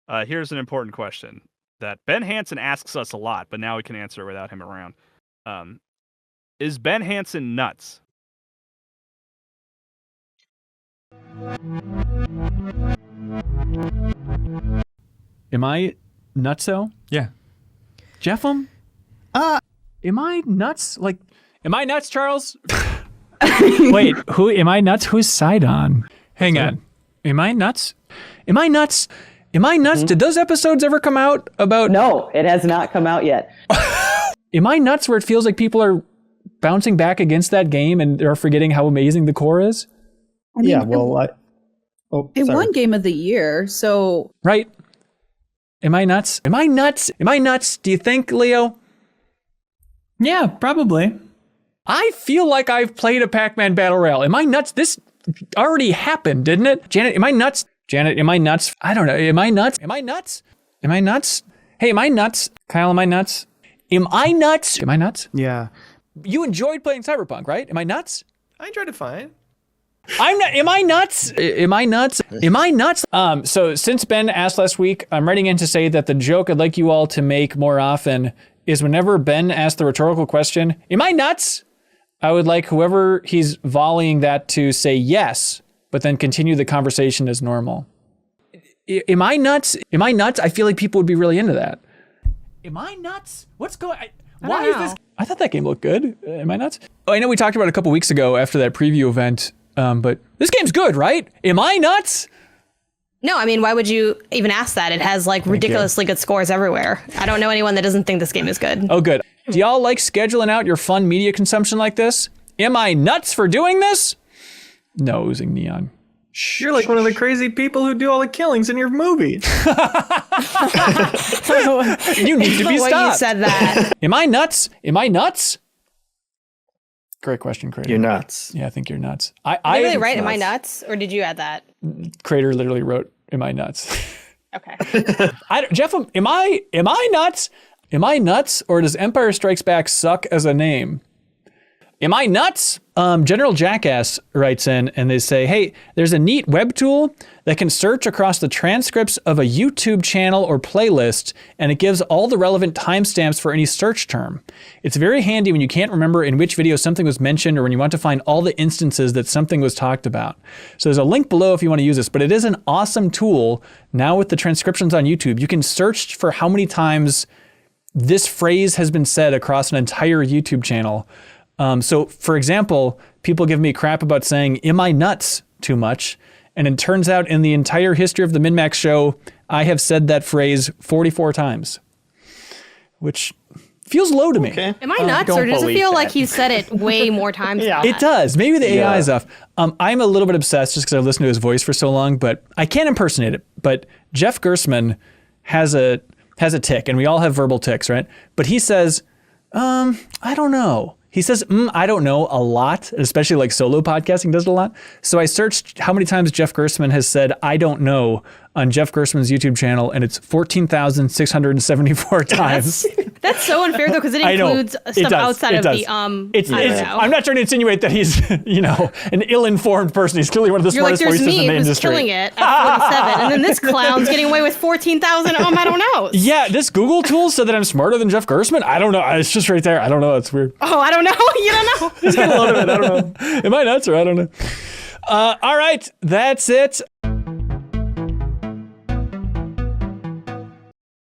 Here's an important question that Ben Hanson asks us a lot, but now we can answer it without him around. Is Ben Hanson nuts? Am I nutso? Yeah. Jeffem? Am I nuts? Like, am I nuts, Charles? Wait, who am I nuts? Whose side on? Hang on. Am I nuts? Am I nuts? Am I nuts? Did those episodes ever come out about... No, it has not come out yet. Am I nuts where it feels like people are bouncing back against that game and are forgetting how amazing the core is? I mean, Yeah, well, it won Game of the Year, so... Right? Am I nuts? Am I nuts? Am I nuts? Do you think, Leo? yeah, probably. I feel like I've played a Pac-Man Battle Royale. Am I nuts? This already happened, didn't it? Janet, am I nuts? Janet, am I nuts? I don't know. Am I nuts? Am I nuts? Am I nuts? Hey, am I nuts? Kyle, am I nuts? Am I nuts? Am I nuts? Yeah. You enjoyed playing Cyberpunk, right? Am I nuts? I enjoyed it fine. I'm not. Am I nuts? Am I nuts? Am I nuts? So since Ben asked last week, I'm writing in to say that the joke I'd like you all to make more often is whenever Ben asks the rhetorical question, am I nuts? I would like whoever he's volleying that to say yes, but then continue the conversation as normal. Am I nuts? Am I nuts? I feel like people would be really into that. Am I nuts? What's going on? Why is this? I thought that game looked good. Am I nuts? Oh, I know we talked about it a couple weeks ago after that preview event, but this game's good, right? Am I nuts? No, I mean, why would you even ask that? It has like ridiculously good scores everywhere. I don't know anyone that doesn't think this game is good. Oh, good. Do y'all like scheduling out your fun media consumption like this? Am I nuts for doing this? No, oozing neon. You're like one of the crazy people who do all the killings in your movies. You need to be The way stopped. you said that. Am I nuts? Am I nuts? Great question, Crater. You're nuts. Yeah, I think you're nuts. Did they really write, am I nuts? Or did you add that? Crater literally wrote, am I nuts? Okay. Jeff, am I nuts? Am I nuts? Or does Empire Strikes Back suck as a name? Am I nuts? General Jackass writes in and they say, hey, there's a neat web tool that can search across the transcripts of a YouTube channel or playlist, and it gives all the relevant timestamps for any search term. It's very handy when you can't remember in which video something was mentioned or when you want to find all the instances that something was talked about. So there's a link below if you want to use this, but it is an awesome tool. Now with the transcriptions on YouTube, you can search for how many times this phrase has been said across an entire YouTube channel. So for example, people give me crap about saying, am I nuts too much? And it turns out in the entire history of the MinnMax Show, I have said that phrase 44 times, which feels low to me. Am I nuts, or does it feel like he said it way more times? Yeah. than It that? does. Maybe the AI is off. I'm a little bit obsessed just because I've listened to his voice for so long, but I can't impersonate it. But Jeff Gersman has a tick, and we all have verbal ticks, right? But he says, I don't know. He says, I don't know a lot, especially like solo podcasting does it a lot. So I searched how many times Jeff Gersman has said, I don't know on Jeff Gersman's YouTube channel, and it's 14,674 times. That's so unfair, though, because it I know. includes It stuff does. outside It of does. the, I don't know. I'm not trying to insinuate that he's, an ill-informed person. He's clearly one of the You're like, smartest there's voices in me the who's industry. killing it at 47, and then this clown's getting away with 14,000. I don't know. Yeah, this Google tool said that I'm smarter than Jeff Gersman. I don't know. It's just right there. I don't know. It's weird. Oh, I don't know. You don't know. He's got a lot of it. I don't know. Am I nuts or I don't know? All right, that's it.